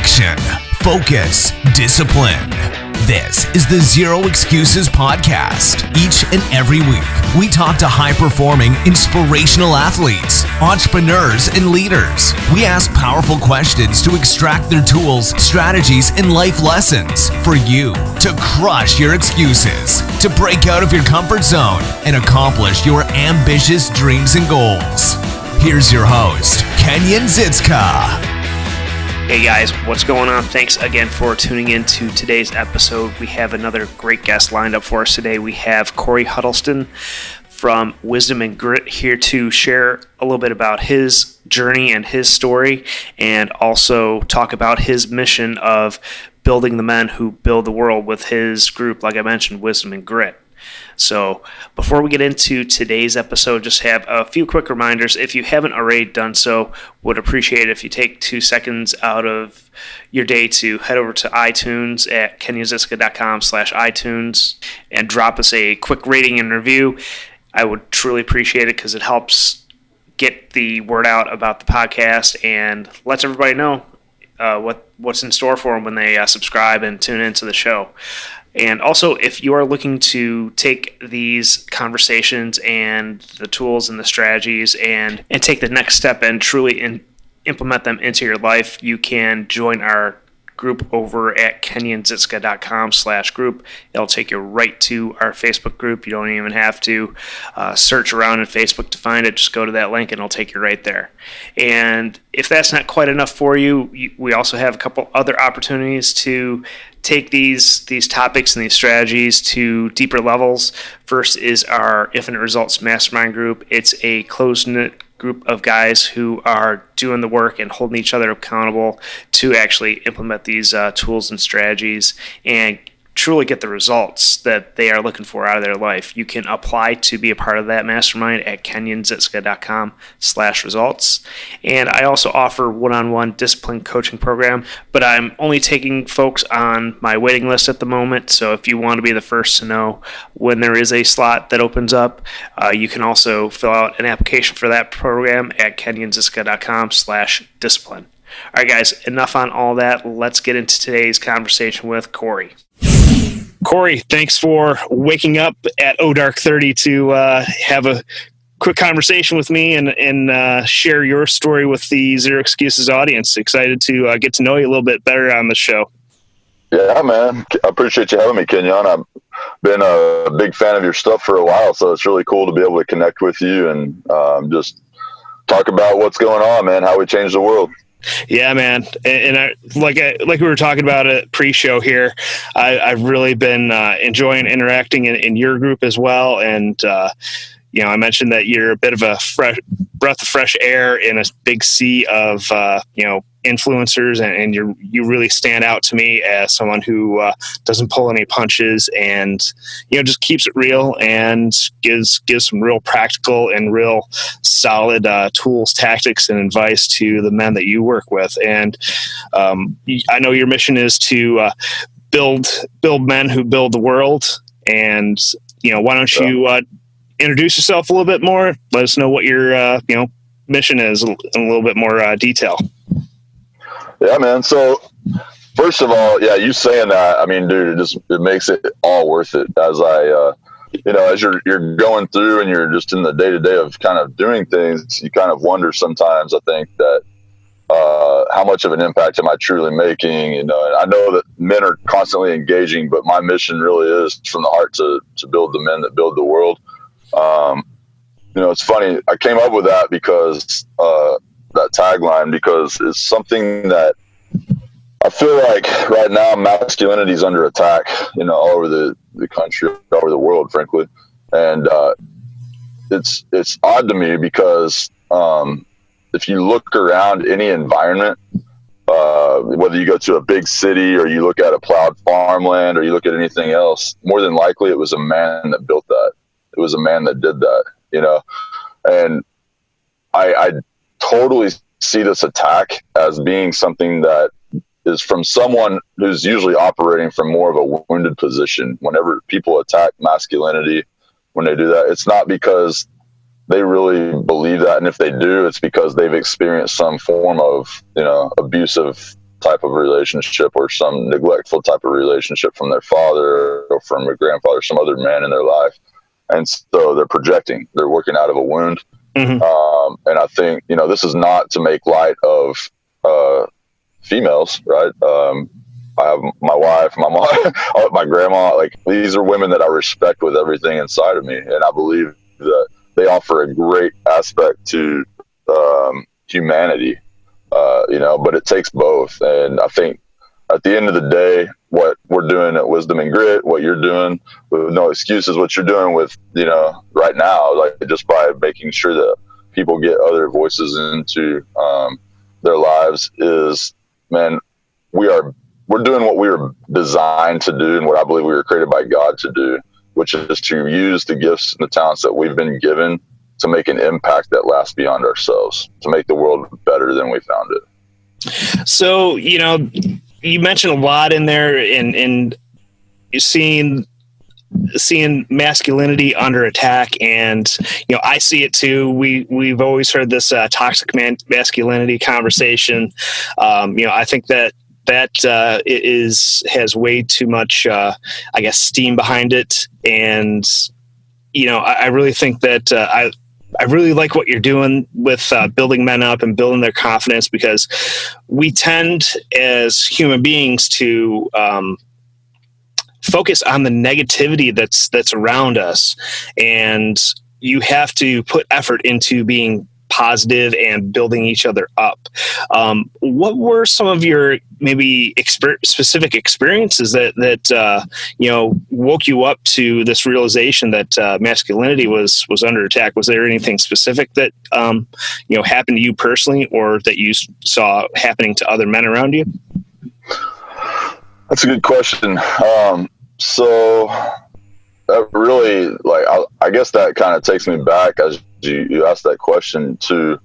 action, focus, discipline. This is the Zero Excuses podcast. Each and every week, we talk to high-performing, inspirational athletes, entrepreneurs, and leaders. We ask powerful questions to extract their tools, strategies, and life lessons for you to crush your excuses, to break out of your comfort zone, and accomplish your ambitious dreams and goals. Here's your host, Kenyon. Hey guys, what's going on? Thanks again for tuning in to today's episode. We have another great guest lined up for us today. We have Cory Huddleston from Wisdom and Grit here to share a little bit about his journey and his story, and also talk about his mission of building the men who build the world with his group, like I mentioned, Wisdom and Grit. So before we get into today's episode, just have a few quick reminders. If you haven't already done so, would appreciate it if you take 2 seconds out of your day to head over to iTunes at kenyonziska.com/iTunes and drop us a quick rating and review. I would truly appreciate it because it helps get the word out about the podcast and lets everybody know what's in store for them when they subscribe and tune into the show. And also, if you are looking to take these conversations and the tools and the strategies and take the next step and truly implement them into your life, you can join our group over at kenyonziska.com/group. It'll take you right to our Facebook group. You don't even have to search around in Facebook to find it. Just go to that link and it'll take you right there. And if that's not quite enough for you, we also have a couple other opportunities to take these topics and these strategies to deeper levels. First is our Infinite Results Mastermind group. It's a close-knit group of guys who are doing the work and holding each other accountable to actually implement these tools and strategies and truly get the results that they are looking for out of their life. You can apply to be a part of that mastermind at kenyonziska.com/results. And I also offer one-on-one discipline coaching program, but I'm only taking folks on my waiting list at the moment. So if you want to be the first to know when there is a slot that opens up, you can also fill out an application for that program at kenyonziska.com/discipline. All right, guys, enough on all that. Let's get into today's conversation with Cory. Cory, thanks for waking up at dark 30 to have a quick conversation with me and share your story with the Zero Excuses audience. Excited to get to know you a little bit better on the show. Yeah, man. I appreciate you having me, Kenyon. I've been a big fan of your stuff for a while, so it's really cool to be able to connect with you and just talk about what's going on, man, how we change the world. Yeah, man. And like we were talking about at pre-show here, I've really been enjoying interacting in your group as well. And, I mentioned that you're a bit of a breath of fresh air in a big sea of, influencers, and you really stand out to me as someone who doesn't pull any punches and, just keeps it real and gives some real practical and real solid tools, tactics, and advice to the men that you work with. And I know your mission is to build men who build the world. And, why don't you introduce yourself a little bit more? Let us know what your, mission is in a little bit more detail. Yeah, man. So first of all, yeah, you saying that, I mean, dude, it makes it all worth it as as you're going through and you're just in the day to day of kind of doing things, you kind of wonder sometimes, I think, that how much of an impact am I truly making? And I know that men are constantly engaging, but my mission really is from the heart to build the men that build the world. It's funny. I came up with that because, that tagline, because it's something that I feel like right now masculinity is under attack, all over the country, all over the world, frankly. And it's odd to me because if you look around any environment, whether you go to a big city or you look at a plowed farmland or you look at anything else, more than likely it was a man that built that. It was a man that did that, and I totally see this attack as being something that is from someone who's usually operating from more of a wounded position. Whenever people attack masculinity, when they do that, it's not because they really believe that. And if they do, it's because they've experienced some form of, abusive type of relationship or some neglectful type of relationship from their father or from a grandfather, some other man in their life. And so they're projecting, they're working out of a wound. Mm-hmm. And I think, you know, this is not to make light of females, right? I have my wife, my mom, my grandma, like these are women that I respect with everything inside of me. And I believe that they offer a great aspect to humanity, you know, but it takes both. And I think at the end of the day, what we're doing at Wisdom and Grit, what you're doing with No Excuses, what you're doing with, you know, right now, like just by making sure that people get other voices into their lives is, man, we're doing what we were designed to do and what I believe we were created by God to do, which is to use the gifts and the talents that we've been given to make an impact that lasts beyond ourselves, to make the world better than we found it. So, you know, you mentioned a lot in there and you're seeing masculinity under attack, and you know, I see it too. We've always heard this toxic masculinity conversation. You know, I think that has way too much, I guess, steam behind it. And, you know, I really think that I really like what you're doing with building men up and building their confidence, because we tend as human beings to focus on the negativity that's around us. And you have to put effort into being positive and building each other up. What were some of your maybe specific experiences that you know, woke you up to this realization that masculinity was under attack? Was there anything specific that you know, happened to you personally, or that you saw happening to other men around you? That's a good question. So that really, like, I guess that kind of takes me back as you asked that question to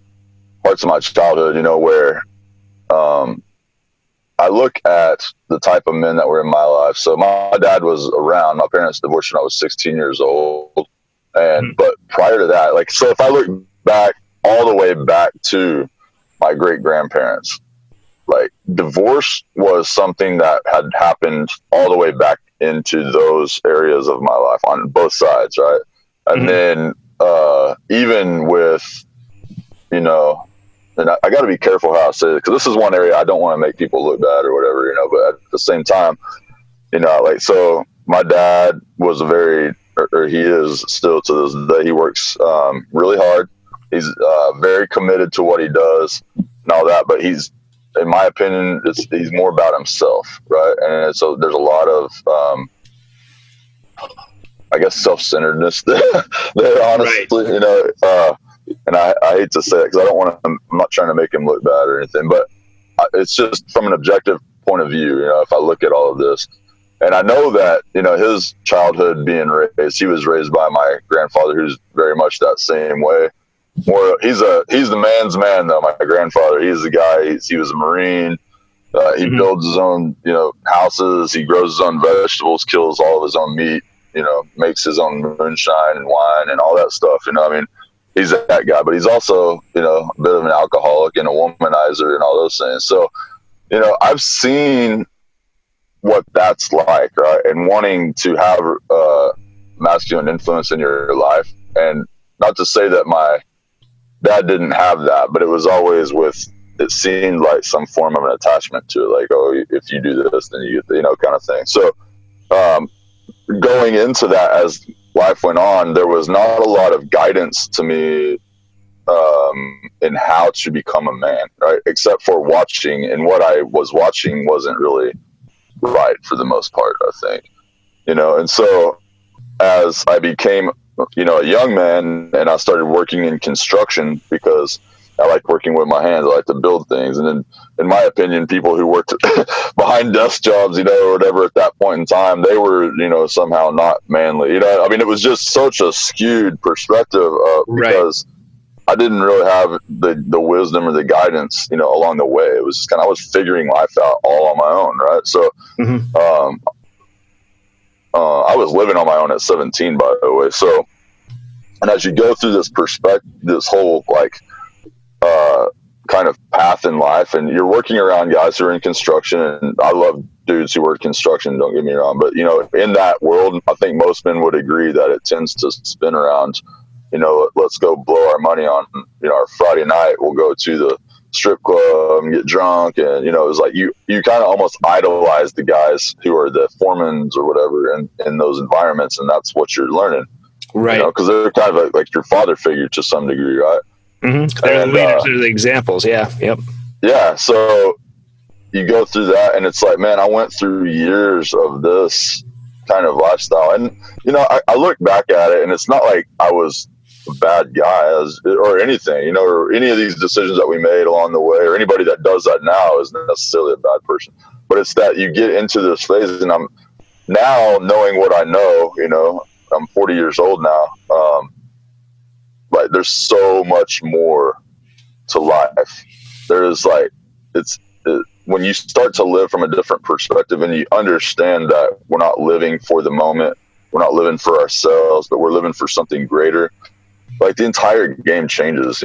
parts of my childhood, you know, where I look at the type of men that were in my life. So my dad was around. My parents divorced when I was 16 years old. But prior to that, like, so if I look back all the way back to my great grandparents, like, divorce was something that had happened all the way back into those areas of my life on both sides, right? And then even with, you know, and I got to be careful how I say it, because this is one area I don't want to make people look bad or whatever, you know, but at the same time, you know, like, so my dad was or he is still to this day, he works really hard. He's very committed to what he does and all that, but he's, in my opinion, he's more about himself, right? And so there's a lot of, I guess, self-centeredness there, honestly, right. You know, and I hate to say it because I'm not trying to make him look bad or anything, but it's just from an objective point of view, you know, if I look at all of this. And I know that, you know, his childhood being raised, he was raised by my grandfather, who's very much that same way. He's the man's man, though. My grandfather, he's the guy. He was a Marine. He builds his own, you know, houses. He grows his own vegetables, kills all of his own meat, you know, makes his own moonshine and wine and all that stuff. You know, I mean, he's that guy, but he's also, you know, a bit of an alcoholic and a womanizer and all those things. So, you know, I've seen what that's like, right? And wanting to have masculine influence in your life. And not to say that my dad didn't have that, but it was always it seemed like some form of an attachment to it, like, oh, if you do this, then you know, kind of thing. So going into that, as life went on, there was not a lot of guidance to me in how to become a man, right? Except for watching, and what I was watching wasn't really right for the most part, I think, you know. And so as I became, you know, a young man, and I started working in construction because I like working with my hands. I like to build things. And then, in my opinion, people who worked behind desk jobs, you know, or whatever at that point in time, they were, you know, somehow not manly. You know, I mean, it was just such a skewed perspective because I didn't really have the wisdom or the guidance, you know, along the way. It was just kind of, I was figuring life out all on my own, right? So I was living on my own at 17, by the way. So, and as you go through this whole, like, kind of path in life, and you're working around guys who are in construction, and I love dudes who work construction, don't get me wrong, but in that world, I think most men would agree that it tends to spin around, let's go blow our money on, our Friday night, we'll go to the strip club and get drunk, and it was like you kind of almost idolize the guys who are the foremans or whatever in those environments, and that's what you're learning, right? Because they're kind of like your father figure to some degree, right? Mm-hmm. They're the leaders, they're the examples. Yeah. So you go through that, and it's like, man, I went through years of this kind of lifestyle, and I look back at it, and it's not like I was a bad guy or anything, or any of these decisions that we made along the way, or anybody that does that now isn't necessarily a bad person, but it's that you get into this phase, and I'm now knowing what I know, I'm 40 years old now. Like there's so much more to life. There's like, when you start to live from a different perspective, and you understand that we're not living for the moment, we're not living for ourselves, but we're living for something greater, like the entire game changes,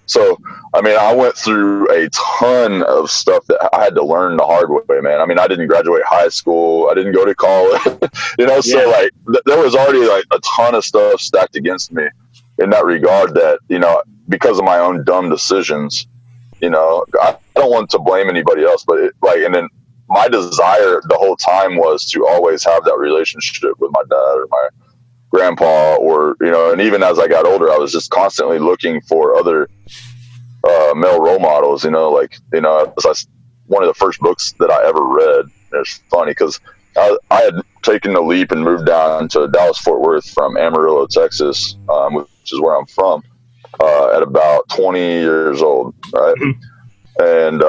So, I went through a ton of stuff that I had to learn the hard way, man. I didn't graduate high school. I didn't go to college, so like there was already like a ton of stuff stacked against me in that regard that, because of my own dumb decisions, I don't want to blame anybody else, but and then my desire the whole time was to always have that relationship with my dad or my grandpa, or, and even as I got older, I was just constantly looking for other male role models, it was one of the first books that I ever read. It's funny because I had taken the leap and moved down to Dallas-Fort Worth from Amarillo, Texas, which is where I'm from, at about 20 years old, right? Mm-hmm. And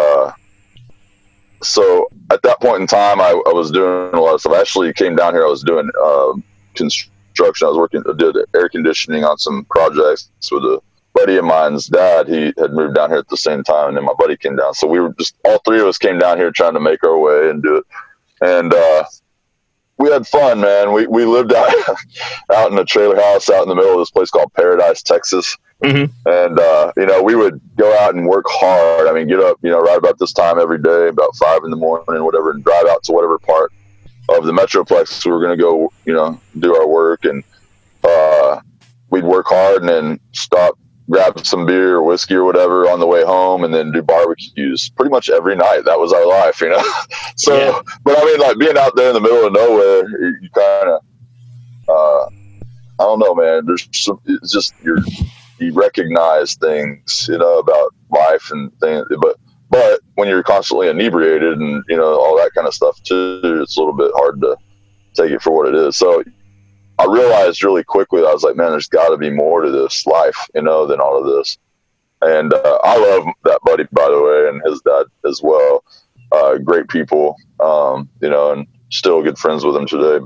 so at that point in time, I was doing a lot of stuff. I actually came down here. I was doing construction. I did air conditioning on some projects with a buddy of mine's dad. He had moved down here at the same time, and then my buddy came down. So we were just, all three of us came down here trying to make our way and do it. And we had fun, man. We lived out in a trailer house out in the middle of this place called Paradise, Texas. Mm-hmm. And, we would go out and work hard. Get up, right about this time every day, about 5 a.m, whatever, and drive out to whatever part of the Metroplex we were going to go, do our work. And we'd work hard and then stop, grab some beer or whiskey or whatever on the way home, and then do barbecues pretty much every night. That was our life, So, yeah. But like being out there in the middle of nowhere, you kind of, I don't know, man. It's just you recognize things, about life and things, but when you're constantly inebriated and, all that kind of stuff too, it's a little bit hard to take it for what it is. So I realized really quickly, I was like, man, there's got to be more to this life, than all of this. And I love that buddy, by the way, and his dad as well. Great people, and still good friends with him today.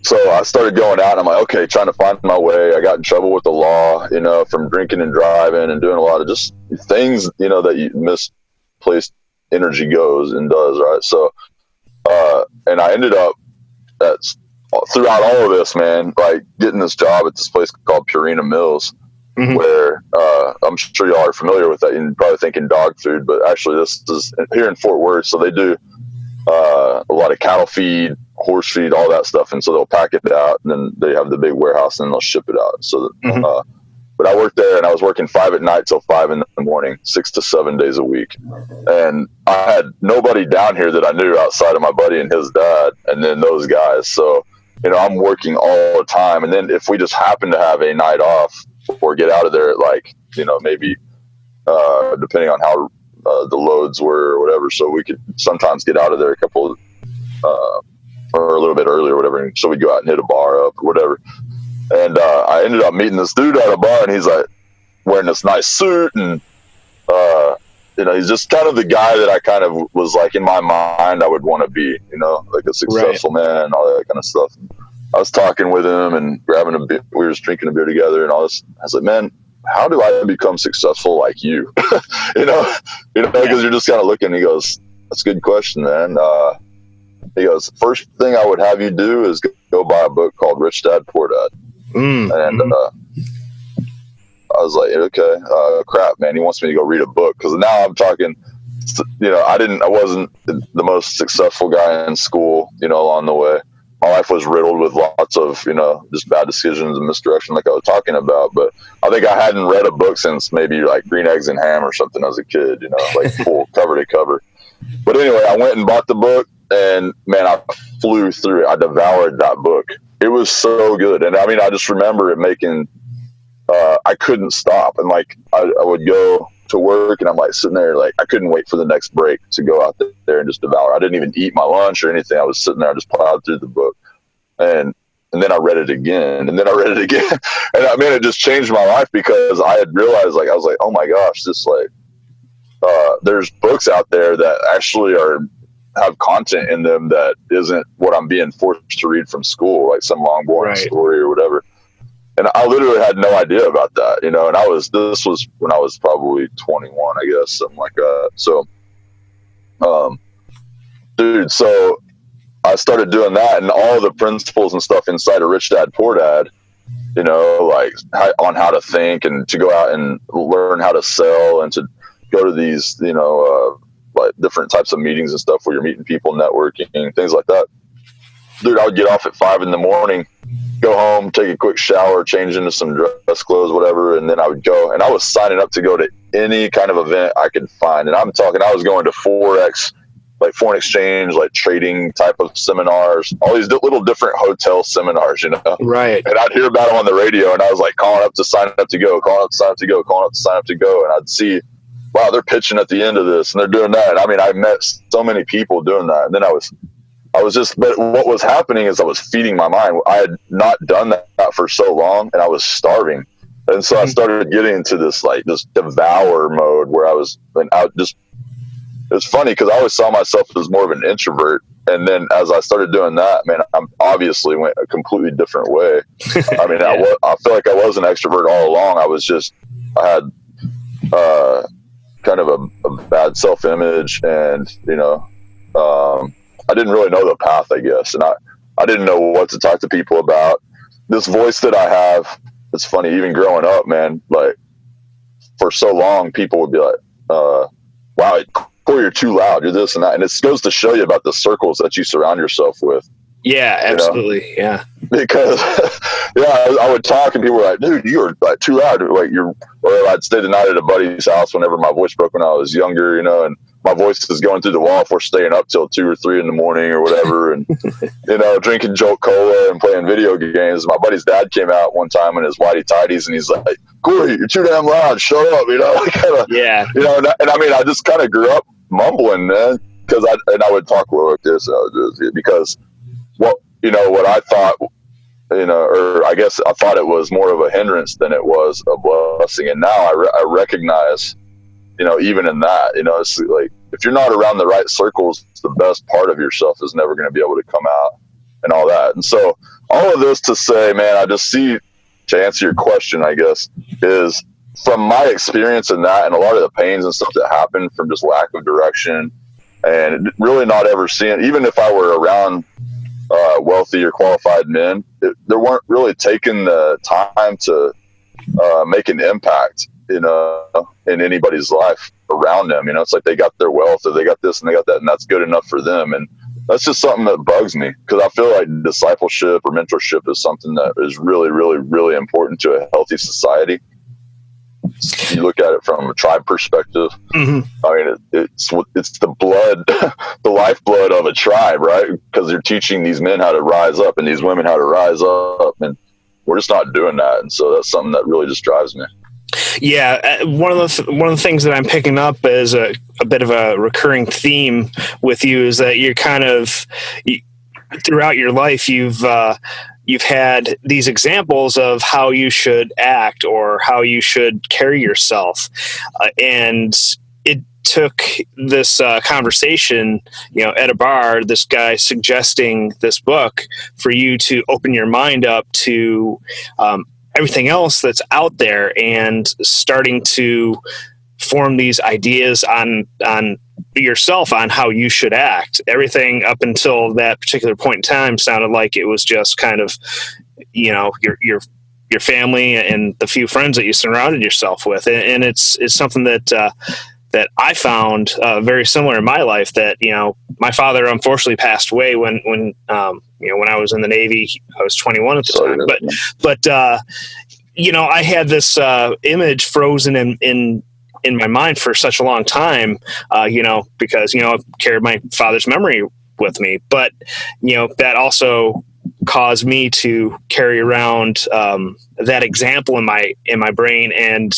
So I started going out, and I'm like, okay, trying to find my way. I got in trouble with the law, from drinking and driving and doing a lot of just things, that you misplaced energy goes and does, right? So, and I ended up throughout all of this, man, like getting this job at this place called Purina Mills, mm-hmm. where I'm sure y'all are familiar with that. You're probably thinking dog food, but actually this is here in Fort Worth. So they do a lot of cattle feed, horse feed, all that stuff. And so they'll pack it out, and then they have the big warehouse, and they'll ship it out. So, mm-hmm. But I worked there, and I was working 5 at night till 5 in the morning, 6 to 7 days a week. And I had nobody down here that I knew outside of my buddy and his dad, and then those guys. So, I'm working all the time. And then if we just happen to have a night off or get out of there at maybe depending on how the loads were or whatever. So we could sometimes get out of there or a little bit earlier or whatever. And so we'd go out and hit a bar up or whatever. And I ended up meeting this dude at a bar, and he's like wearing this nice suit, and he's just kind of the guy that I kind of was like in my mind I would want to be, like a successful right. man and all that kind of stuff. I was talking with him and grabbing a beer. We were just drinking a beer together and all this. I was like, man, how do I become successful like you? Because you're just kind of looking. He goes, that's a good question, man. He goes, first thing I would have you do is go buy a book called Rich Dad, Poor Dad. Mm-hmm. And I was like, okay, crap, man, he wants me to go read a book. Because now I'm talking, I wasn't the most successful guy in school, along the way. My life was riddled with lots of, just bad decisions and misdirection, like I was talking about. But I think I hadn't read a book since maybe like Green Eggs and Ham or something as a kid, like full cover to cover. But anyway, I went and bought the book, and man, I flew through it. I devoured that book. It was so good. And I mean, I just remember it making, I couldn't stop. And like, I would go to work, and I'm like sitting there, like I couldn't wait for the next break to go out there and just devour. I didn't even eat my lunch or anything. I was sitting there, I just plowed through the book, and then I read it again, and then I read it again. And I mean, it just changed my life, because I had realized, like, I was like, oh my gosh, this like, there's books out there that actually have content in them that isn't what I'm being forced to read from school, like some long boring story or whatever. And I literally had no idea about that, and this was when I was probably 21, I guess, something like that. So, dude, so I started doing that, and all the principles and stuff inside of Rich Dad, Poor Dad, like on how to think and to go out and learn how to sell and to go to these, like different types of meetings and stuff where you're meeting people, networking, things like that. Dude, I would get off at 5 a.m, go home, take a quick shower, change into some dress clothes, whatever, and then I would go. And I was signing up to go to any kind of event I could find. And I'm talking, I was going to Forex, like foreign exchange, like trading type of seminars, all these little different hotel seminars, Right. And I'd hear about them on the radio, and I was like calling up to sign up to go, calling up to sign up to go, calling up to sign up to go. And I'd see, wow, they're pitching at the end of this, and they're doing that. And I mean, I met so many people doing that. And then I was just, but what was happening is I was feeding my mind. I had not done that for so long, and I was starving. And so I started getting into this devour mode where I was, and it's funny because I always saw myself as more of an introvert. And then as I started doing that, man, I obviously went a completely different way. I mean, yeah. I feel like I was an extrovert all along. I had kind of a bad self-image, and, I didn't really know the path, I guess. And I didn't know what to talk to people about. This voice that I have, it's funny, even growing up, man, like for so long, people would be like, wow, Cory, you're too loud, you're this and that. And it goes to show you about the circles that you surround yourself with. Yeah, absolutely. Yeah. Because, I would talk, and people were like, dude, you're like too loud. Like or I'd stay the night at a buddy's house whenever my voice broke when I was younger, and my voice is going through the wall if we're staying up till 2 or 3 in the morning or whatever. And, drinking Jolt Cola and playing video games. My buddy's dad came out one time in his whitey tighties, and he's like, Cory, you're too damn loud. Shut up. Yeah. And I mean, I just kind of grew up mumbling, man, because I would talk like this, because what I thought, or I guess I thought it was more of a hindrance than it was a blessing. And now I recognize, even in that, it's like, if you're not around the right circles, the best part of yourself is never going to be able to come out and all that. And so all of this to say, man, I just see, to answer your question, I guess, is from my experience in that, and a lot of the pains and stuff that happened from just lack of direction, and really not ever seeing, even if I were around wealthy or qualified men, they weren't really taking the time to make an impact, in anybody's life around them. It's like they got their wealth, or they got this and they got that, and that's good enough for them. And that's just something that bugs me, because I feel like discipleship or mentorship is something that is really, really, really important to a healthy society. You look at it from a tribe perspective. Mm-hmm. I mean, it's the blood, the lifeblood of a tribe, right? Because they're teaching these men how to rise up and these women how to rise up, and we're just not doing that. And so that's something that really just drives me. Yeah, one of the things that I'm picking up as a bit of a recurring theme with you is that you're kind of throughout your life you've had these examples of how you should act or how you should carry yourself, and it took this conversation, at a bar, this guy suggesting this book for you to open your mind up to everything else that's out there, and starting to form these ideas on yourself on how you should act. Everything up until that particular point in time sounded like it was just kind of, you're your family and the few friends that you surrounded yourself with. And it's something that I found very similar in my life, that, my father unfortunately passed away when I was in the Navy. I was 21 at the time, but I had this image frozen in my mind for such a long time, because, I carried my father's memory with me, but, that also caused me to carry around that example in my brain, and,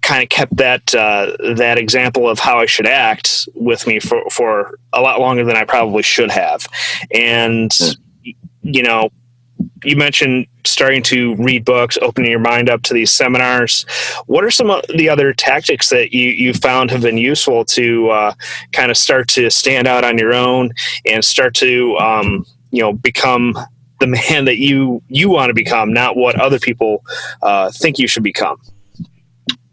kind of kept that example of how I should act with me for a lot longer than I probably should have. And, you mentioned starting to read books, opening your mind up to these seminars. What are some of the other tactics that you found have been useful to kind of start to stand out on your own and start to, become the man that you want to become, not what other people think you should become?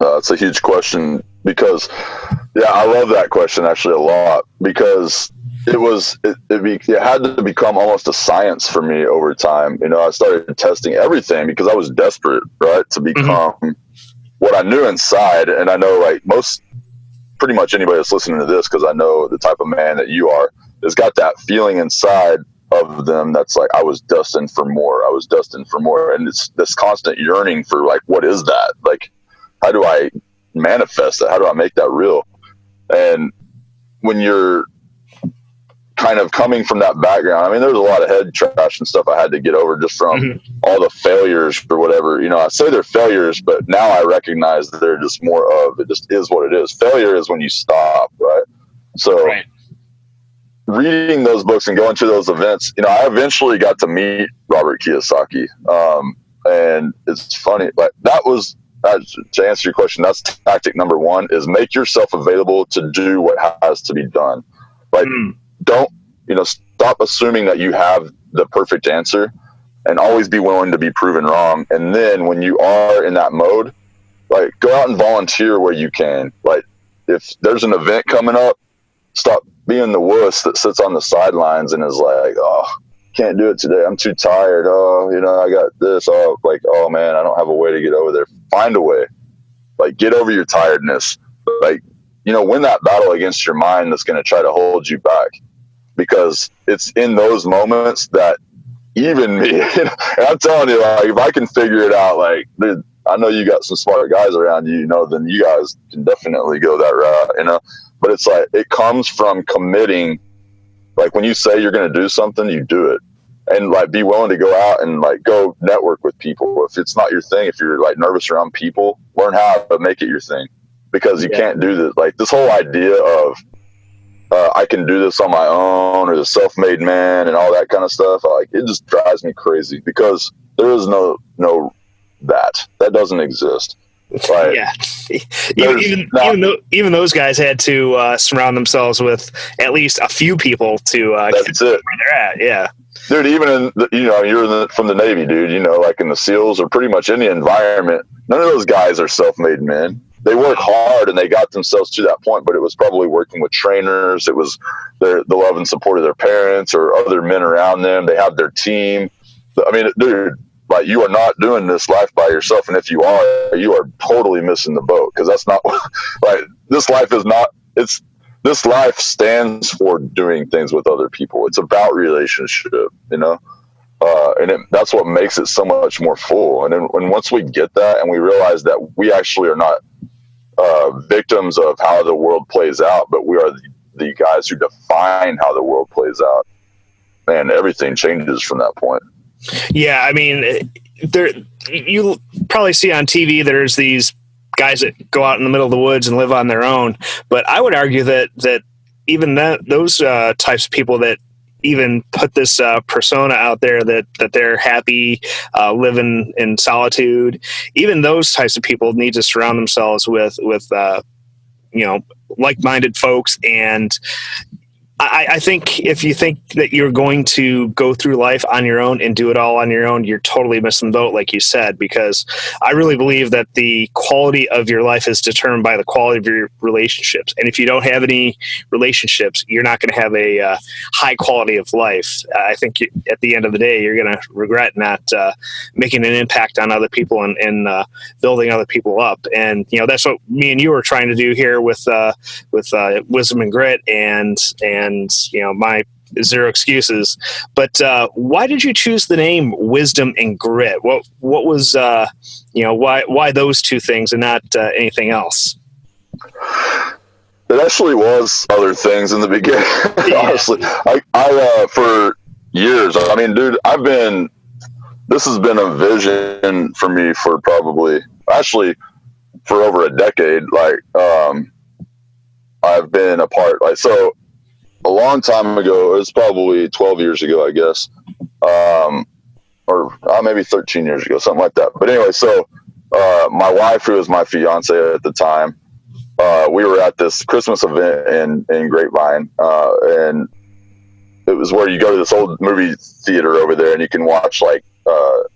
It's a huge question, because, I love that question actually a lot, because it had to become almost a science for me over time. I started testing everything because I was desperate, right, to become what I knew inside. And I know, like, pretty much anybody that's listening to this, because I know the type of man that you are, has got that feeling inside of them that's like, I was destined for more. I was destined for more. And it's this constant yearning for, like, what is that? Like, how do I manifest that? How do I make that real? And when you're kind of coming from that background, I mean, there's a lot of head trash and stuff I had to get over just from all the failures or whatever. I say they're failures, but now I recognize that they're just more of, it just is what it is. Failure is when you stop, right? So reading those books and going to those events, I eventually got to meet Robert Kiyosaki. And it's funny, like, that was, to answer your question, that's tactic number one, is make yourself available to do what has to be done. Like, don't, stop assuming that you have the perfect answer, and always be willing to be proven wrong. And then when you are in that mode, like, go out and volunteer where you can. Like, if there's an event coming up, stop being the wuss that sits on the sidelines and is like, oh, can't do it today, I'm too tired. Oh, I got this. Oh, like, oh man, I don't have a way to get over there. Find a way. Like, get over your tiredness. Like, win that battle against your mind that's going to try to hold you back, because it's in those moments that even me, and I'm telling you, like, if I can figure it out, like, dude, I know you got some smart guys around you, then you guys can definitely go that route, but it's like, it comes from committing. Like, when you say you're going to do something, you do it. And, like, be willing to go out and, like, go network with people. If it's not your thing, if you're, like, nervous around people, learn how to make it your thing, because you can't do this. Like, this whole idea of I can do this on my own, or the self-made man and all that kind of stuff, like, it just drives me crazy, because there is no that doesn't exist. Like, even those guys had to surround themselves with at least a few people to get where they're at. Yeah, dude. Even in you're from the Navy, dude. Like in the SEALs or pretty much any environment, none of those guys are self-made men. They work hard and they got themselves to that point, but it was probably working with trainers. It was the love and support of their parents or other men around them. They have their team. I mean, dude. Like, you are not doing this life by yourself, and if you are totally missing the boat, because that's not like, this life is not. This life stands for doing things with other people. It's about relationship, and that's what makes it so much more full. And then once we get that, and we realize that we actually are not victims of how the world plays out, but we are the guys who define how the world plays out, man, everything changes from that point. Yeah, I mean, you probably see on TV there's these guys that go out in the middle of the woods and live on their own, but I would argue that even those types of people that even put this persona out there that they're happy living in solitude, even those types of people need to surround themselves with like-minded folks, and I think if you think that you're going to go through life on your own and do it all on your own, you're totally missing the boat, like you said, because I really believe that the quality of your life is determined by the quality of your relationships. And if you don't have any relationships, you're not going to have a high quality of life. I think at the end of the day, you're going to regret not making an impact on other people and building other people up. And, that's what me and you are trying to do here with Wisdom and Grit and my Zero Excuses. But why did you choose the name Wisdom and Grit? What was why those two things and not anything else? It actually was other things in the beginning. Honestly, I for years. I mean, dude, this has been a vision for me for over a decade. Like, I've been a part. So a long time ago, it was probably 12 years ago, I guess, or maybe 13 years ago, something like that. But anyway, so my wife, who was my fiance at the time, we were at this Christmas event in Grapevine, and it was where you go to this old movie theater over there, and you can watch like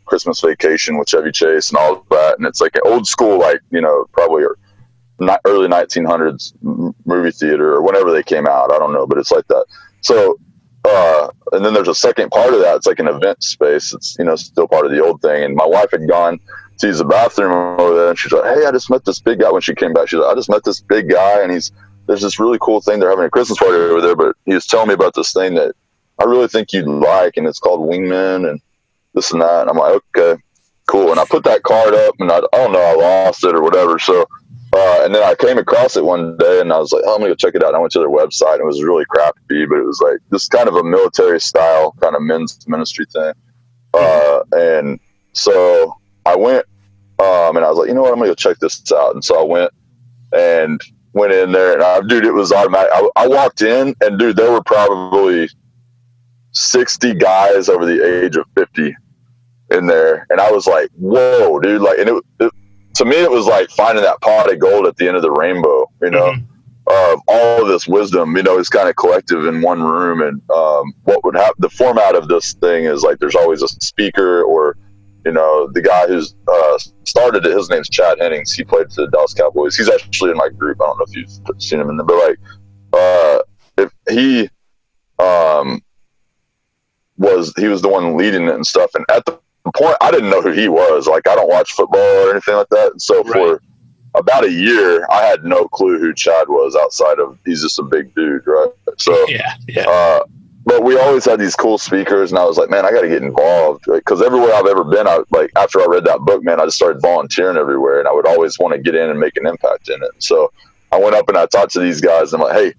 Christmas Vacation with Chevy Chase and all of that, and it's like an old school, like probably early 1900s movie theater or whenever they came out. I don't know, but it's like that. So, and then there's a second part of that. It's like an event space. It's, still part of the old thing. And my wife had gone to use the bathroom over there, and she's like, "Hey, I just met this big guy." When she came back, she's like, "I just met this big guy, and there's this really cool thing. They're having a Christmas party over there, but he was telling me about this thing that I really think you'd like, and it's called Wingman and this and that." And I'm like, "Okay, cool." And I put that card up, and I don't know, I lost it or whatever. So, and then I came across it one day, and I was like, "Oh, I'm gonna go check it out." And I went to their website, and it was really crappy, but it was like this kind of a military style kind of men's ministry thing. And so I went, and I was like, "You know what? I'm gonna go check this out." And so I went in there, and dude, it was automatic. I walked in, and dude, there were probably 60 guys over the age of 50 in there, and I was like, "Whoa, dude!" Like, and it to me, it was like finding that pot of gold at the end of the rainbow, of all of this wisdom, it's kind of collective in one room. And what would happen, the format of this thing is like there's always a speaker, or, the guy who's started it, his name's Chad Hennings. He played for the Dallas Cowboys. He's actually in my group. I don't know if you've seen him in there, but like, if he was the one leading it and stuff. And at the point, I didn't know who he was. Like, I don't watch football or anything like that. And so for about a year, I had no clue who Chad was outside of he's just a big dude, right? So but we always had these cool speakers, and I was like, man, I got to get involved, because everywhere I've ever been, after I read that book, man, I just started volunteering everywhere, and I would always want to get in and make an impact in it. So I went up and I talked to these guys, and I'm like, "Hey,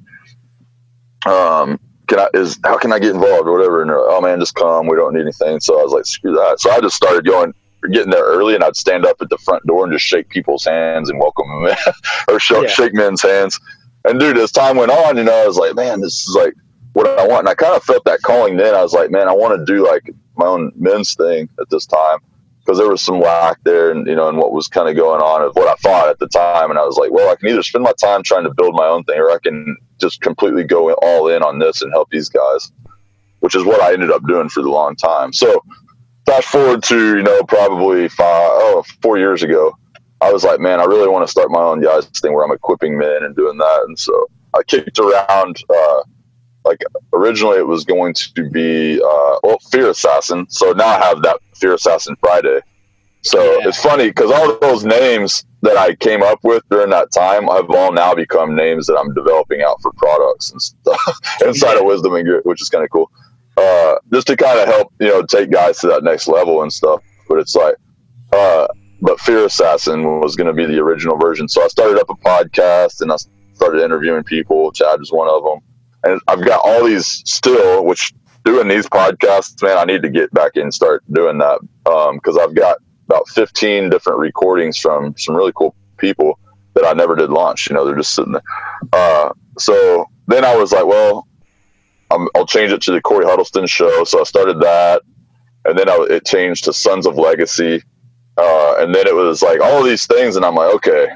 how can I get involved or whatever?" And they're like, "Oh man, just come. We don't need anything." So I was like, screw that. So I just started getting there early, and I'd stand up at the front door and just shake people's hands and welcome them in, or shake men's hands. And dude, as time went on, I was like, man, this is like what I want. And I kind of felt that calling then. I was like, man, I want to do like my own men's thing at this time, because there was some lack there, and and what was kind of going on of what I thought at the time. And I was like, well, I can either spend my time trying to build my own thing, or I can just completely go all in on this and help these guys, which is what I ended up doing for the long time. So fast forward to, probably 4 years ago, I was like, man, I really want to start my own guys thing where I'm equipping men and doing that. And so I kicked around, like originally it was going to be, Fear Assassin. So now I have that Fear Assassin Friday. So it's funny, because all of those names that I came up with during that time have all now become names that I'm developing out for products and stuff inside of Wisdom and Grit, which is kind of cool. Just to kind of help, take guys to that next level and stuff. But it's like, but Fear Assassin was going to be the original version. So I started up a podcast, and I started interviewing people. Chad was one of them. And I've got all these still, which doing these podcasts, man, I need to get back in and start doing that. Because I've got about 15 different recordings from some really cool people that I never did launch. They're just sitting there. So then I was like, well, I'll change it to the Cory Huddleston Show. So I started that, and then it changed to Sons of Legacy. And then it was like all of these things, and I'm like, okay,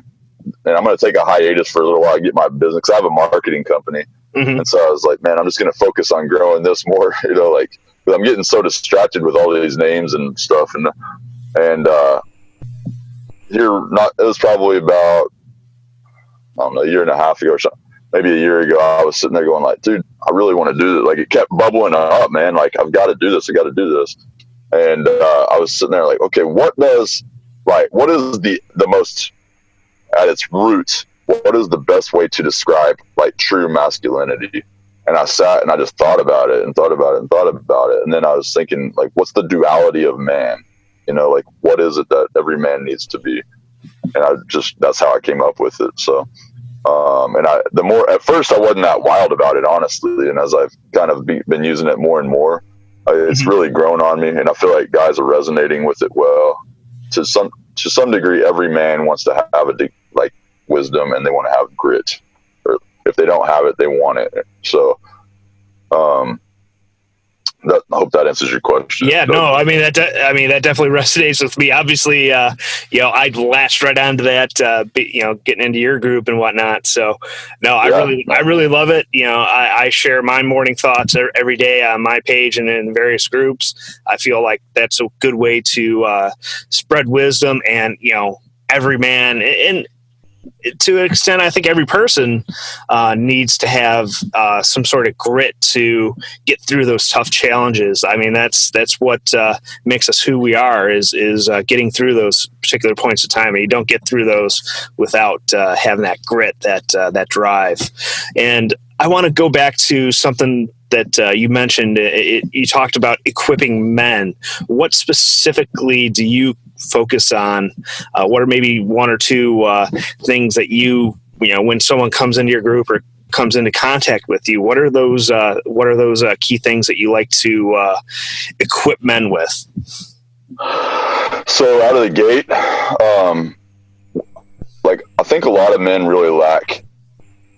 and I'm going to take a hiatus for a little while, get my business. I have a marketing company, And so I was like, man, I'm just going to focus on growing this more, you know, like, 'cause I'm getting so distracted with all these names and stuff. And it was probably about, I don't know, a year and a half ago or something, maybe a year ago, I was sitting there going like, dude, I really want to do this. Like, it kept bubbling up, man. Like, I've got to do this. I got to do this. And I was sitting there like, okay, what is the most, at its roots, what is the best way to describe like true masculinity? And I sat and I just thought about it and thought about it and thought about it. And then I was thinking, like, what's the duality of man? You know, like, what is it that every man needs to be? And that's how I came up with it. So, at first I wasn't that wild about it, honestly. And as I've kind of been using it more and more, it's really grown on me. And I feel like guys are resonating with it well. To some degree, every man wants to have wisdom, and they want to have grit, or if they don't have it, they want it. So, I hope that answers your question. Yeah, no, I mean that definitely resonates with me. Obviously, you know, I latched right onto that, you know, getting into your group and whatnot. So, no, I really love it. You know, I share my morning thoughts every day on my page and in various groups. I feel like that's a good way to spread wisdom, and you know, every man and to an extent, I think every person needs to have some sort of grit to get through those tough challenges. I mean, that's what makes us who we are is getting through those particular points of time. And you don't get through those without having that grit, that drive. And I want to go back to something that you mentioned. You talked about equipping men. What specifically do you focus on? What are maybe one or two things that you know, when someone comes into your group or comes into contact with you, what are those key things that you like to equip men with? So out of the gate, like, I think a lot of men really lack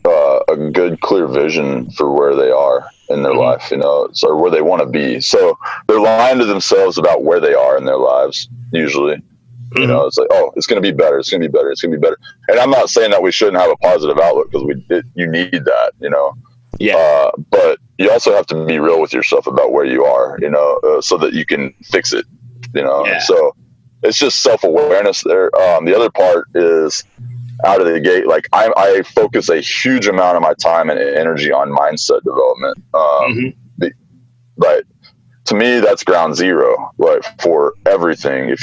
a good, clear vision for where they are in their life, you know, so where they want to be. So they're lying to themselves about where they are in their lives. Usually, you know, it's like, oh, it's going to be better. It's going to be better. It's going to be better. And I'm not saying that we shouldn't have a positive outlook, because you need that, you know. Yeah. But you also have to be real with yourself about where you are, you know, so that you can fix it, you know. Yeah. So it's just self-awareness there. The other part is, out of the gate, like, I focus a huge amount of my time and energy on mindset development. But to me, that's ground zero, like, for everything. If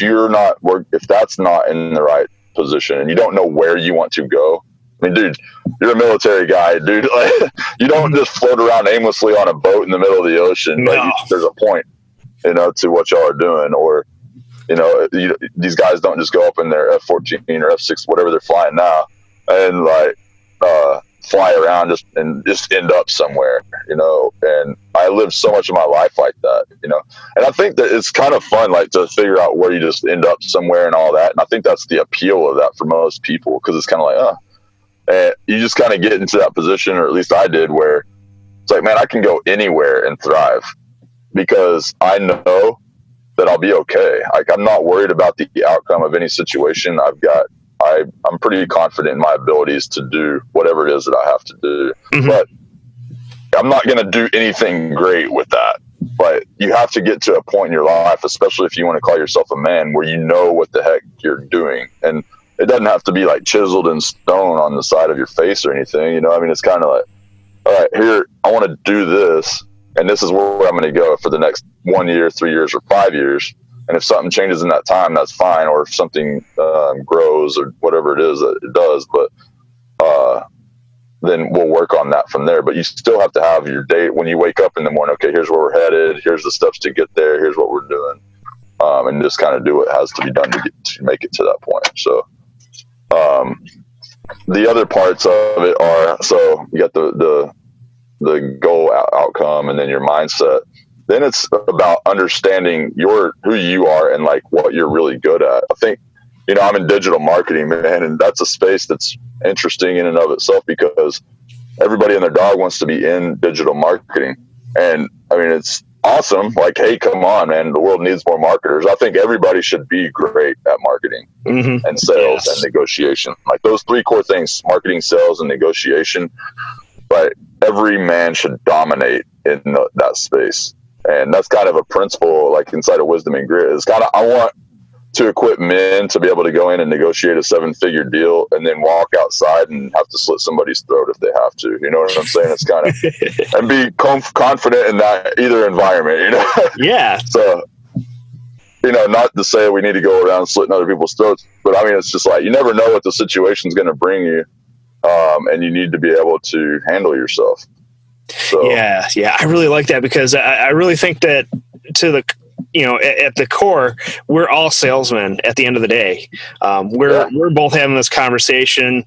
that's not in the right position and you don't know where you want to go, I mean, dude, you're a military guy, dude. Like, you don't just float around aimlessly on a boat in the middle of the ocean. No. Like, there's a point, you know, to what y'all are doing. Or, you know, these guys don't just go up in their F-14 or F-6, whatever they're flying now, and like fly around and just end up somewhere, you know. And I lived so much of my life like that, you know. And I think that it's kind of fun, like, to figure out where you just end up somewhere and all that. And I think that's the appeal of that for most people, because it's kind of like, and you just kind of get into that position, or at least I did, where it's like, man, I can go anywhere and thrive, because I know that I'll be okay. Like, I'm not worried about the outcome of any situation. I'm pretty confident in my abilities to do whatever it is that I have to do. But I'm not going to do anything great with that. But you have to get to a point in your life, especially if you want to call yourself a man, where you know what the heck you're doing. And it doesn't have to be like chiseled in stone on the side of your face or anything. You know, I mean, it's kind of like, all right, here, I want to do this, and this is where I'm going to go for the next 1 year, 3 years, or 5 years. And if something changes in that time, that's fine. Or if something grows or whatever it is that it does, but then we'll work on that from there. But you still have to have your day when you wake up in the morning. Okay, here's where we're headed. Here's the steps to get there. Here's what we're doing, and just kind of do what has to be done to make it to that point. So the other parts of it are, so you got the goal outcome, and then your mindset. Then it's about understanding who you are and like what you're really good at. I think, you know, I'm in digital marketing, man, and that's a space that's interesting in and of itself, because everybody and their dog wants to be in digital marketing. And I mean, it's awesome. Like, hey, come on, man, the world needs more marketers. I think everybody should be great at marketing and sales and negotiation. Like, those three core things: marketing, sales, and negotiation. But every man should dominate in that space. And that's kind of a principle, like inside of Wisdom and Grit. It's kind of, I want to equip men to be able to go in and negotiate a 7-figure deal and then walk outside and have to slit somebody's throat if they have to. You know what I'm saying? It's kind of, and be confident in that either environment, you know? Yeah. So, you know, not to say we need to go around slitting other people's throats, but I mean, it's just like, you never know what the situation's going to bring you. And you need to be able to handle yourself. So, yeah, I really like that, because I really think that at the core, we're all salesmen at the end of the day. We're both having this conversation,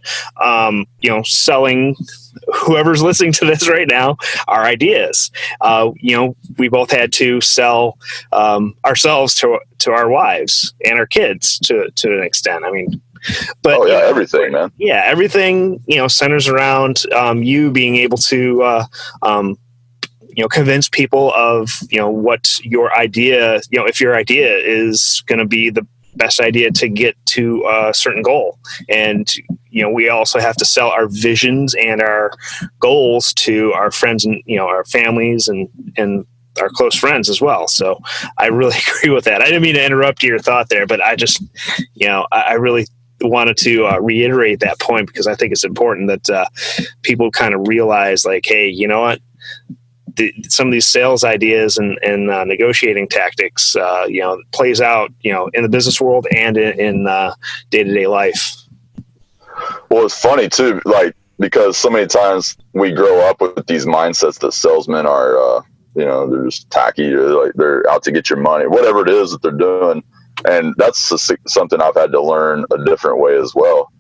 selling whoever's listening to this right now our ideas. We both had to sell ourselves to our wives and our kids to an extent. I mean, but everything, man. Yeah, everything centers around you being able to convince people of what your idea, if your idea is going to be the best idea to get to a certain goal. And we also have to sell our visions and our goals to our friends and our families and our close friends as well. So I really agree with that. I didn't mean to interrupt your thought there, but I just I really wanted to reiterate that point, because I think it's important that people kind of realize, like, hey, you know what, some of these sales ideas and negotiating tactics plays out in the business world and in day-to-day life. Well, it's funny too, like, because so many times we grow up with these mindsets that salesmen are they're just tacky, or like they're out to get your money, whatever it is that they're doing. And that's something I've had to learn a different way as well.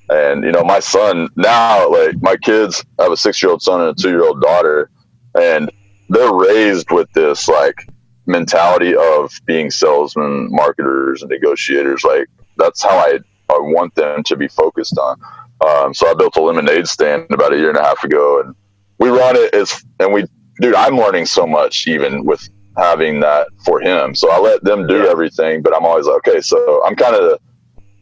And, my son now, like, my kids, I have a 6-year-old son and a 2-year-old daughter, and they're raised with this, like, mentality of being salesmen, marketers, and negotiators. Like, that's how I want them to be focused on. So I built a lemonade stand about 1.5 years ago, and we run it I'm learning so much even with having that for him. So I let them do everything, but I'm always like, okay, so I'm kind of the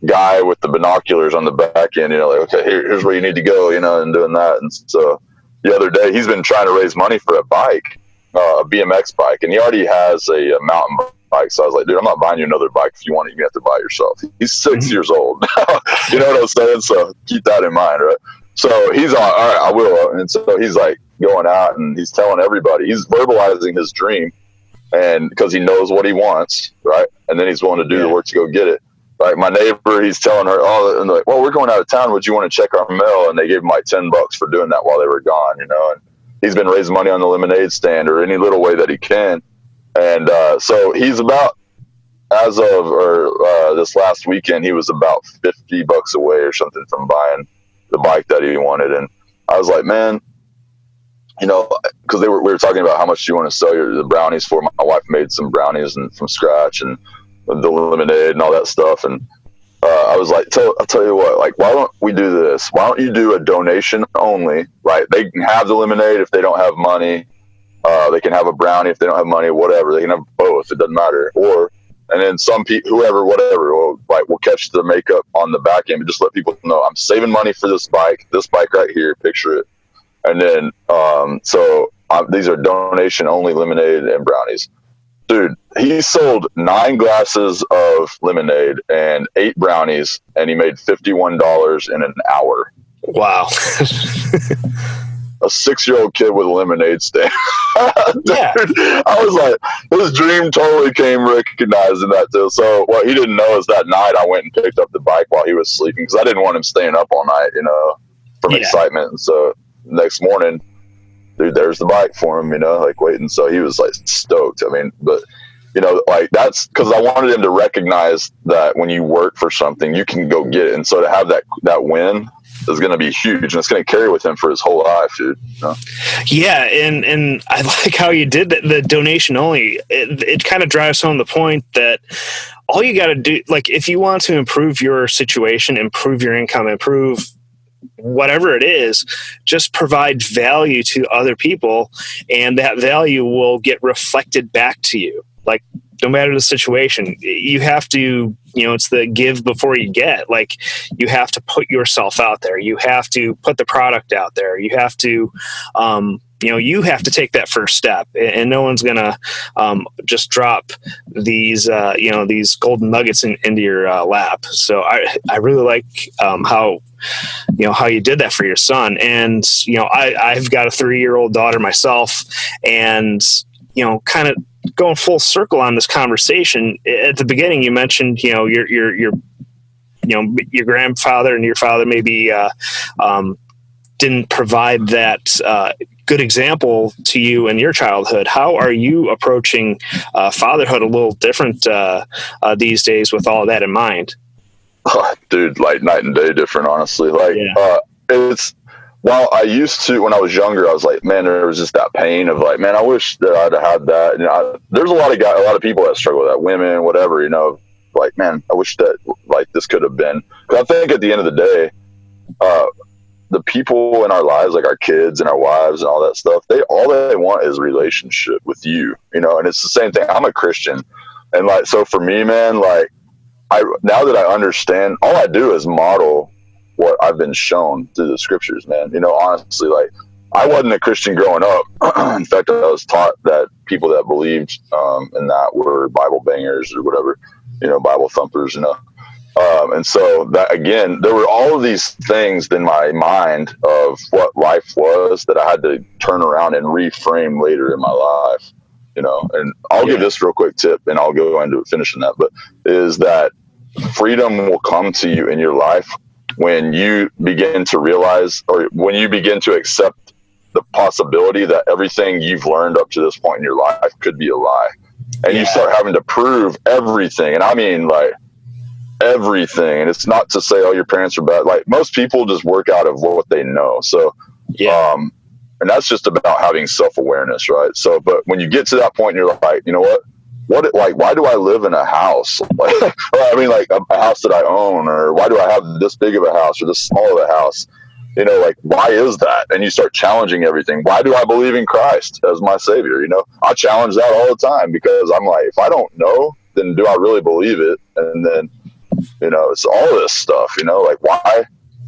guy with the binoculars on the back end, like, okay, here's where you need to go, and doing that. And so the other day he's been trying to raise money for a bike, a BMX bike, and he already has a mountain bike. So I was like, dude, I'm not buying you another bike. If you want it, you have to buy it yourself. He's 6 years old. You know what I'm saying? So keep that in mind, right? So he's all right, I will. And so he's like going out and he's telling everybody, he's verbalizing his dream. And because he knows what he wants, right? And then he's willing to do the work to go get it. Like my neighbor, he's telling her, and they're like, well, we're going out of town. Would you want to check our mail? And they gave him like $10 for doing that while they were gone, And he's been raising money on the lemonade stand or any little way that he can. And so he's about, as of this last weekend, he was about $50 away or something from buying the bike that he wanted. And I was like, man, because we were talking about how much do you want to sell the brownies for. My wife made some brownies from scratch and the lemonade and all that stuff. And I was like, I'll tell you what, like, why don't we do this? Why don't you do a donation only, right? They can have the lemonade if they don't have money. They can have a brownie if they don't have money, whatever. They can have both. It doesn't matter. And then some people, whoever, whatever, we'll catch the makeup on the back end, but just let people know I'm saving money for this bike right here. Picture it. And then, these are donation only lemonade and brownies. Dude, he sold 9 glasses of lemonade and 8 brownies, and he made $51 in an hour. Wow. A 6-year-old kid with a lemonade stand. Dude, I was like, his dream totally came recognizing that too. So what he didn't know is that night I went and picked up the bike while he was sleeping, because I didn't want him staying up all night, from excitement. And so next morning, dude, there's the bike for him, like waiting. So he was like stoked. I mean, but like that's because I wanted him to recognize that when you work for something, you can go get it. And so to have that win is going to be huge, and it's going to carry with him for his whole life, dude. Yeah. And I like how you did the donation only. It kind of drives home the point that all you got to do, like, if you want to improve your situation, improve your income, improve whatever it is, just provide value to other people, and that value will get reflected back to you. Like, no matter the situation, you have to, it's the give before you get. Like, you have to put yourself out there. You have to put the product out there. You have to, you have to take that first step, and no one's going to just drop these, these golden nuggets into your lap. So I really like how you did that for your son. And, I've got a 3-year-old daughter myself, and, kind of going full circle on this conversation. At the beginning, you mentioned, your grandfather and your father maybe didn't provide that good example to you in your childhood. How are you approaching fatherhood a little different these days with all of that in mind? Dude, like night and day different, honestly. Like, well, I used to, when I was younger, I was like, man, there was just that pain of like, man, I wish that I'd had that. There's a lot of people that struggle with that, women, whatever, like, man, I wish that like this could have been. Because I think at the end of the day, the people in our lives, like our kids and our wives and all that stuff, all they want is a relationship with you, and it's the same thing. I'm a Christian. And like, so for me, man, like, now that I understand, all I do is model what I've been shown through the scriptures, man. Honestly, like, I wasn't a Christian growing up. In fact, I was taught that people that believed in that were Bible bangers or whatever, Bible thumpers, and so that, again, there were all of these things in my mind of what life was that I had to turn around and reframe later in my life, and I'll give this real quick tip, and I'll go into finishing that, but is that freedom will come to you in your life when you begin to realize, or when you begin to accept the possibility that everything you've learned up to this point in your life could be a lie. And you start having to prove everything. And I mean, like, everything. And it's not to say, oh, your parents are bad. Like, most people just work out of what they know. So, and that's just about having self-awareness, right? So, but when you get to that point, you're like, you know what? Why do I live in a house? Like, like a house that I own, or why do I have this big of a house or this small of a house? Like, why is that? And you start challenging everything. Why do I believe in Christ as my savior? I challenge that all the time, because I'm like, if I don't know, then do I really believe it? And then, it's all this stuff, like, why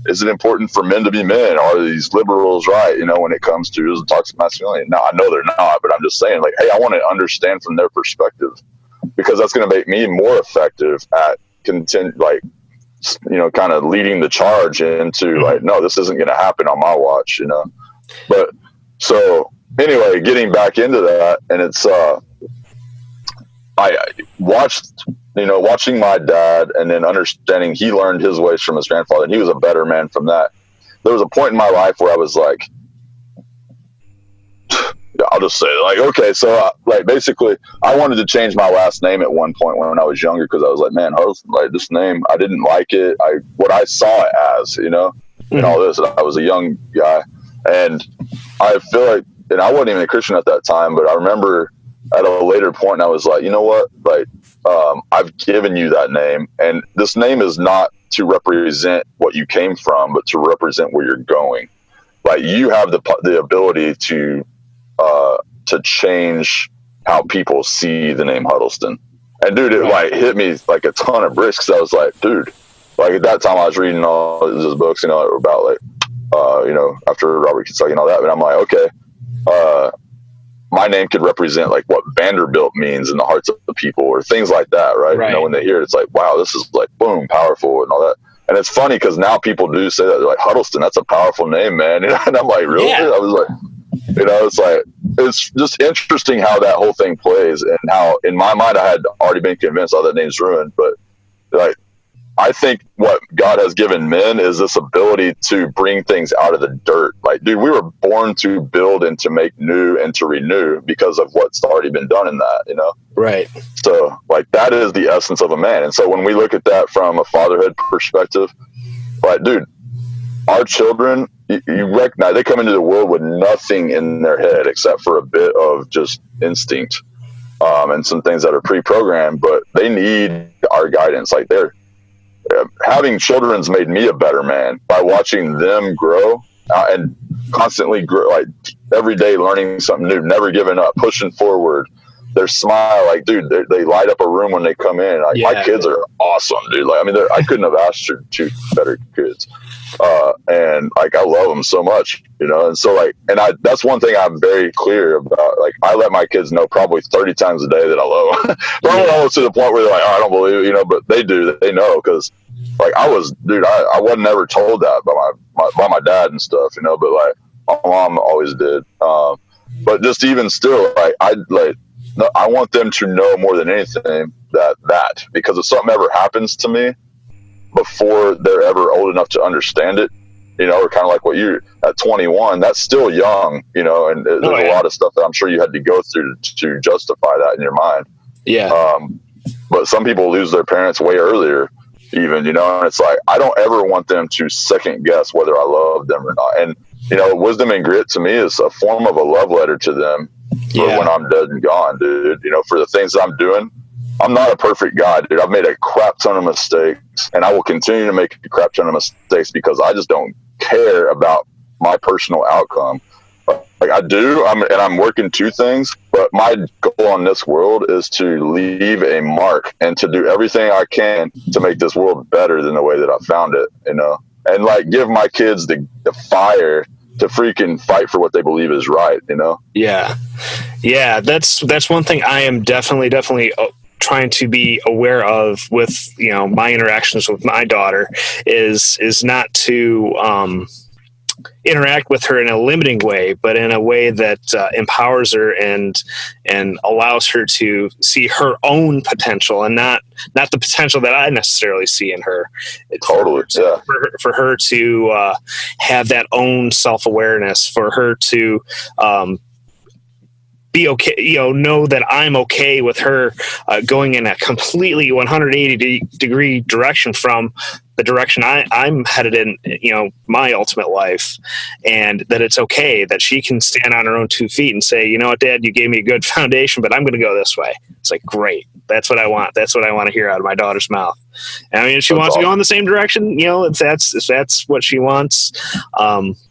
is it important for men to be men? Are these liberals right, when it comes to toxic masculinity? No, I know they're not, but I'm just saying, like, hey, I want to understand from their perspective, because that's going to make me more effective at kind of leading the charge into like, no, this isn't going to happen on my watch, But so anyway, getting back into that, and it's, I watching my dad, and then understanding he learned his ways from his grandfather, and he was a better man from that. There was a point in my life where I was like, I'll just say, like, okay, so basically I wanted to change my last name at one point when I was younger, because I was like, man, like, this name, I didn't like it. What I saw it as, and all this. I was a young guy, and I feel like, and I wasn't even a Christian at that time, but I remember at a later point, I was like, you know what, like, I've given you that name, and this name is not to represent what you came from, but to represent where you're going. Like, you have the ability to change how people see the name Huddleston. And dude, it like hit me like a ton of bricks, because I was like, dude, like, at that time I was reading all these books, about like, after Robert Kiyosaki and all that, but I'm like, okay, my name could represent like what Vanderbilt means in the hearts of the people, or things like that, right? When they hear it, it's like, wow, this is like, boom, powerful and all that. And it's funny, because now people do say that. They're like, Huddleston, that's a powerful name, man. And I'm like, really? Yeah. I was like, it's like, it's just interesting how that whole thing plays, and how in my mind I had already been convinced all that name's ruined. But like, I think what God has given men is this ability to bring things out of the dirt. Like, dude, we were born to build and to make new and to renew because of what's already been done in that, Right. So like, that is the essence of a man. And so when we look at that from a fatherhood perspective, like, dude, our children, you recognize they come into the world with nothing in their head except for a bit of just instinct, and some things that are pre-programmed, but they need our guidance. Like, having children's made me a better man by watching them grow and constantly grow, like every day learning something new, never giving up, pushing forward. their smile, like, dude, they light up a room when they come in. Like, my kids are awesome, dude. Like, I mean, I couldn't have asked for two better kids. And like, I love them so much, you know? And so like, that's one thing I'm very clear about. Like, I let my kids know probably 30 times a day that I love them. Probably almost to the point where they're like, oh, I don't believe it, you know, but they do, they know. Cause like, I wasn't ever told that by my dad and stuff, you know, but like my mom always did. But just even still, like, I want them to know more than anything that because if something ever happens to me before they're ever old enough to understand it, you know, or kind of like what you at 21, that's still young, you know, and there's a lot of stuff that I'm sure you had to go through to justify that in your mind. Yeah. But some people lose their parents way earlier even, you know, and it's like, I don't ever want them to second guess whether I love them or not. And, you know, wisdom and grit to me is a form of a love letter to them for when I'm dead and gone, dude, you know, for the things I'm doing. I'm not a perfect guy, dude. I've made a crap ton of mistakes, and I will continue to make a crap ton of mistakes because I just don't care about my personal outcome. Like, I do, I'm working two things, but my goal on this world is to leave a mark and to do everything I can to make this world better than the way that I found it, you know, and like give my kids the fire to freaking fight for what they believe is right, you know? Yeah. That's one thing I am definitely trying to be aware of with, you know, my interactions with my daughter is not to interact with her in a limiting way, but in a way that empowers her and allows her to see her own potential and not the potential that I necessarily see in her. Totally. For her to have that own self-awareness, for her to be okay, you know that I'm okay with her going in a completely 180 degree direction from the direction I'm headed in, you know, my ultimate life, and that it's okay that she can stand on her own 2 feet and say, you know what, Dad, you gave me a good foundation, but I'm going to go this way. It's like, great. That's what I want. That's what I want to hear out of my daughter's mouth. And I mean, if she wants to go in the same direction, you know, if that's what she wants,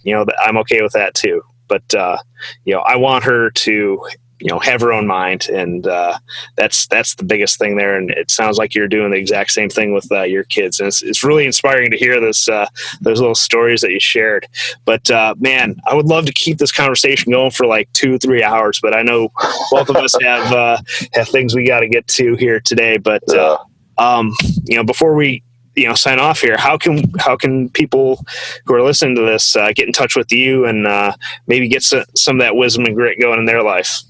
you know, I'm okay with that too. But, you know, I want her to, you know, have her own mind. And that's the biggest thing there. And it sounds like you're doing the exact same thing with your kids. And it's really inspiring to hear this, those little stories that you shared. But man, I would love to keep this conversation going for like 2-3 hours, but I know both of us have things we got to get to here today. But, you know, before we, you know, sign off here, how can people who are listening to this get in touch with you and maybe get some of that wisdom and grit going in their life?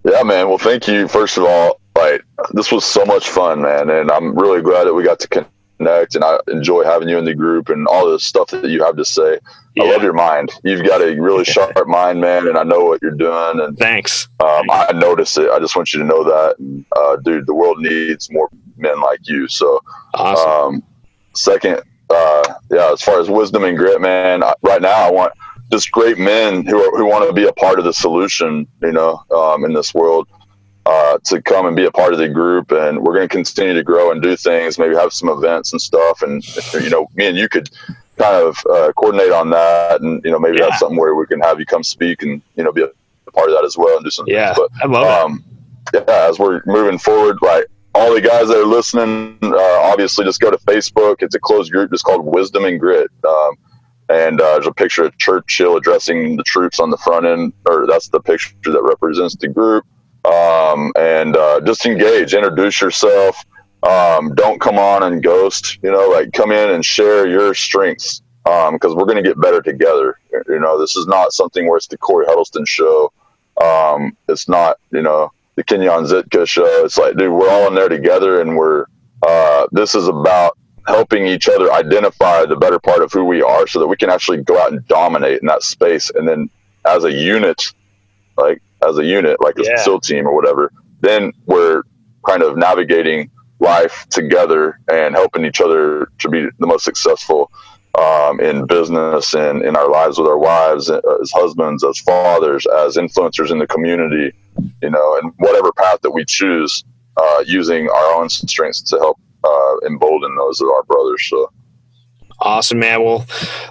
Yeah, man. Well, thank you. First of all, like, this was so much fun, man. And I'm really glad that we got to connect, and I enjoy having you in the group and all the stuff that you have to say. Yeah. I love your mind. You've got a really sharp mind, man. And I know what you're doing. And thanks. I notice it. I just want you to know that. And, dude, the world needs more men like you. So, awesome. Second, as far as wisdom and grit, man, right now I want just great men who want to be a part of the solution, you know, in this world, to come and be a part of the group. And we're going to continue to grow and do things, maybe have some events and stuff. And, you know, me and you could kind of coordinate on that, and, you know, maybe have something where we can have you come speak and, you know, be a part of that as well and do some things. But I love it. As we're moving forward, like, all the guys that are listening, obviously just go to Facebook. It's a closed group just called Wisdom and Grit. And there's a picture of Churchill addressing the troops on the front end, or that's the picture that represents the group. And just engage, introduce yourself. Don't come on and ghost, you know, like, come in and share your strengths, because we're going to get better together. You know, this is not something where it's the Cory Huddleston show. It's not, you know, the Kenyon show. It's like, dude, we're all in there together, and this is about helping each other identify the better part of who we are so that we can actually go out and dominate in that space. And then as a unit, like a SEAL team or whatever, then we're kind of navigating life together and helping each other to be the most successful in business and in our lives with our wives, as husbands, as fathers, as influencers in the community, you know, and whatever path that we choose, using our own strengths to help embolden those of our brothers. So Awesome, man. Well,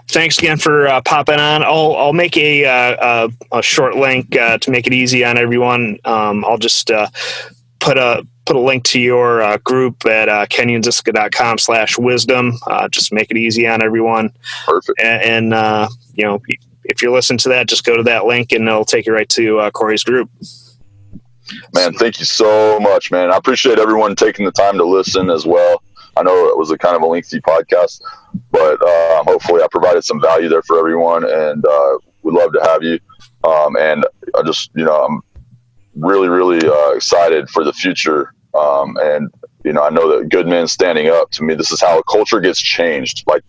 thanks again for popping on. I'll make a short link to make it easy on everyone. I'll just put a link to your group at kenyonziska.com/wisdom. Just make it easy on everyone. Perfect. And you know, if you're listening to that, just go to that link and it'll take you right to Cory's group. Man, thank you so much, man. I appreciate everyone taking the time to listen as well. I know it was a kind of a lengthy podcast, but hopefully I provided some value there for everyone, and we'd love to have you. And I just, I'm really, really excited for the future. And, I know that good men standing up, to me, this is how a culture gets changed. Like,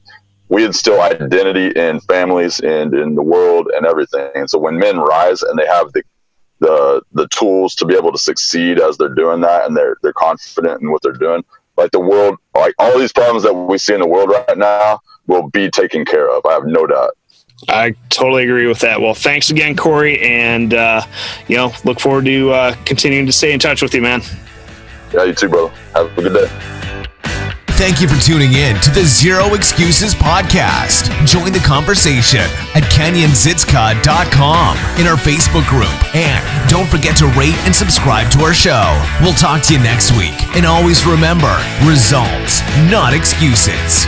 we instill identity in families and in the world and everything. And so when men rise and they have the tools to be able to succeed as they're doing that, and they're confident in what they're doing, like the world, like all these problems that we see in the world right now will be taken care of. I have no doubt. I totally agree with that. Well, thanks again, Cory. And, look forward to continuing to stay in touch with you, man. Yeah, you too, brother. Have a good day. Thank you for tuning in to the Zero Excuses podcast. Join the conversation at kenyonziska.com in our Facebook group. And don't forget to rate and subscribe to our show. We'll talk to you next week. And always remember, results, not excuses.